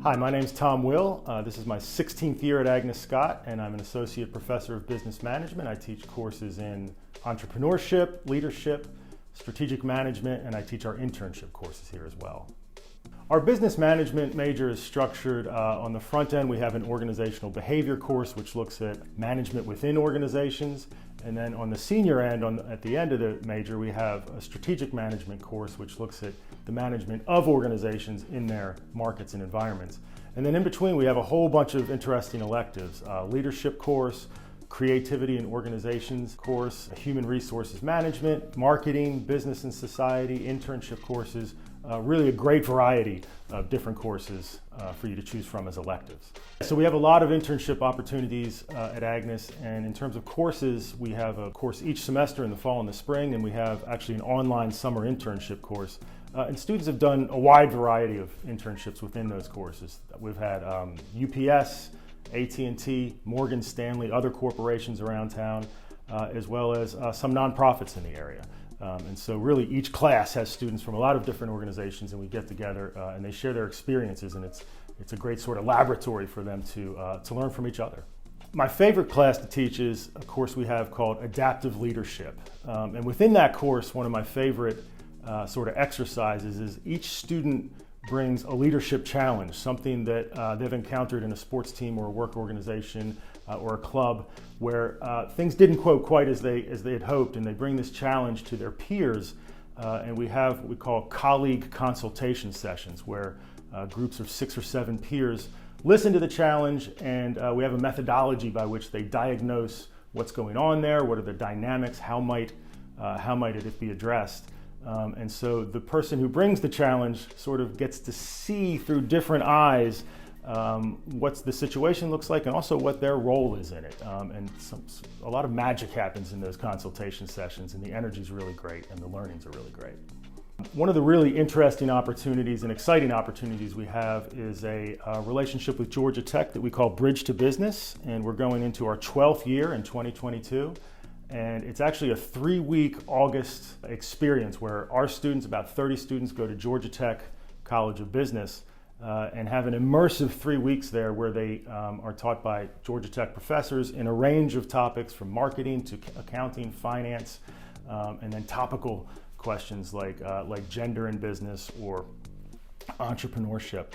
Hi, my name's Tom Will. This is my 16th year at Agnes Scott, and I'm an associate professor of business management. I teach courses in entrepreneurship, leadership, strategic management, and I teach our internship courses here as well. Our business management major is structured on the front end. We have an organizational behavior course which looks at management within organizations. And then on the senior end, at the end of the major, we have a strategic management course which looks at the management of organizations in their markets and environments. And then in between, we have a whole bunch of interesting electives, leadership course, creativity and organizations course, human resources management, marketing, business and society, internship courses, really a great variety of different courses for you to choose from as electives. So we have a lot of internship opportunities at Agnes, and in terms of courses, we have a course each semester in the fall and the spring, and we have actually an online summer internship course. And students have done a wide variety of internships within those courses. We've had UPS, AT&T, Morgan Stanley, other corporations around town, as well as some nonprofits in the area. And so really each class has students from a lot of different organizations, and we get together and they share their experiences, and it's a great sort of laboratory for them to learn from each other. My favorite class to teach is a course we have called Adaptive Leadership. And within that course, one of my favorite sort of exercises is each student brings a leadership challenge, something that they've encountered in a sports team or a work organization or a club where things didn't go quite as they had hoped, and they bring this challenge to their peers. And we have what we call colleague consultation sessions where groups of 6 or 7 peers listen to the challenge, and we have a methodology by which they diagnose what's going on there, what are the dynamics, how might it be addressed. And so the person who brings the challenge sort of gets to see through different eyes what the situation looks like and also what their role is in it. And a lot of magic happens in those consultation sessions, and the energy is really great and the learnings are really great. One of the really interesting opportunities and exciting opportunities we have is a relationship with Georgia Tech that we call Bridge to Business, and we're going into our 12th year in 2022. And it's actually a 3-week August experience where our students, about 30 students, go to Georgia Tech College of Business and have an immersive 3 weeks there where they are taught by Georgia Tech professors in a range of topics from marketing to accounting, finance, and then topical questions like gender in business or entrepreneurship.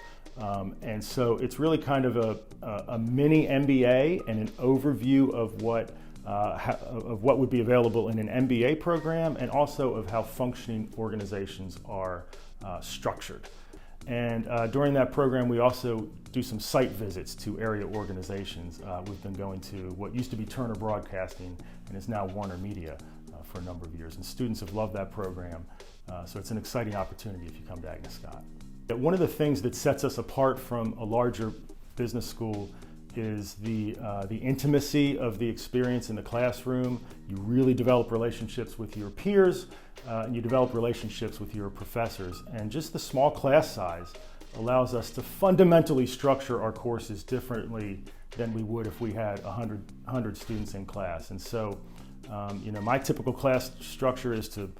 And so it's really kind of a mini MBA and an overview of what would be available in an MBA program, and also of how functioning organizations are structured. And during that program, we also do some site visits to area organizations. We've been going to what used to be Turner Broadcasting and is now Warner Media for a number of years, and students have loved that program. So it's an exciting opportunity if you come to Agnes Scott. One of the things that sets us apart from a larger business school is the intimacy of the experience in the classroom. You really develop relationships with your peers, and you develop relationships with your professors. And just the small class size allows us to fundamentally structure our courses differently than we would if we had 100 students in class. And so, my typical class structure is to,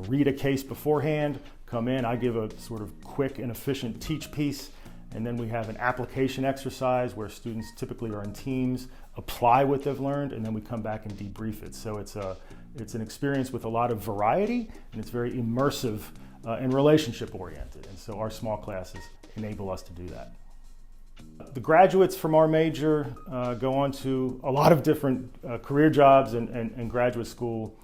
read a case beforehand, come in, I give a sort of quick and efficient teach piece, and then we have an application exercise where students typically are in teams, apply what they've learned, and then we come back and debrief it. So it's an experience with a lot of variety, and it's very immersive and relationship oriented. And so our small classes enable us to do that. The graduates from our major go on to a lot of different career jobs and graduate school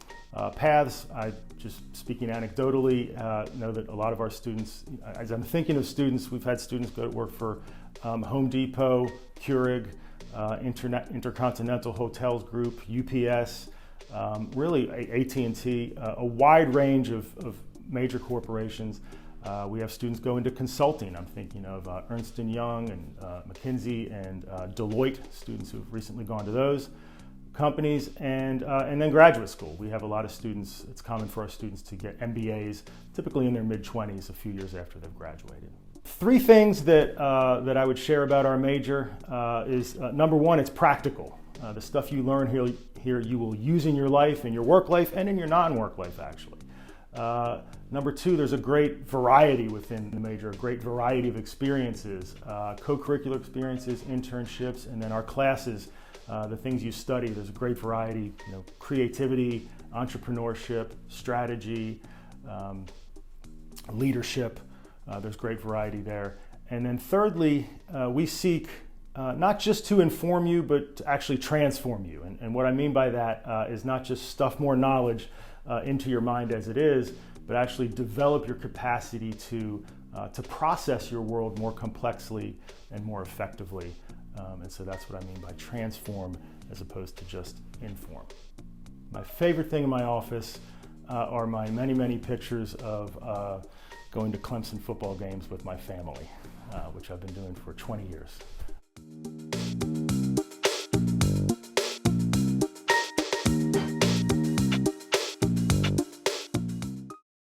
paths. I just speaking anecdotally, know that a lot of our students, as I'm thinking of students, we've had students go to work for Home Depot, Keurig, Intercontinental Hotels Group, UPS, really AT&T, a wide range of major corporations. We have students go into consulting. I'm thinking of Ernst & Young and McKinsey and Deloitte, students who've recently gone to those companies, and then graduate school. We have a lot of students. It's common for our students to get MBAs, typically in their mid-20s, a few years after they've graduated. 3 things that I would share about our major is number 1, it's practical. The stuff you learn here you will use in your life, in your work life, and in your non-work life, actually. Number two, there's a great variety within the major, a great variety of experiences, co-curricular experiences, internships, and then our classes, the things you study. There's a great variety, creativity, entrepreneurship, strategy, leadership. There's great variety there. And then thirdly, we seek not just to inform you, but to actually transform you. And what I mean by that is not just stuff more knowledge into your mind as it is, but actually develop your capacity to process your world more complexly and more effectively. And so that's what I mean by transform as opposed to just inform. My favorite thing in my office are my many, many pictures of going to Clemson football games with my family, which I've been doing for 20 years.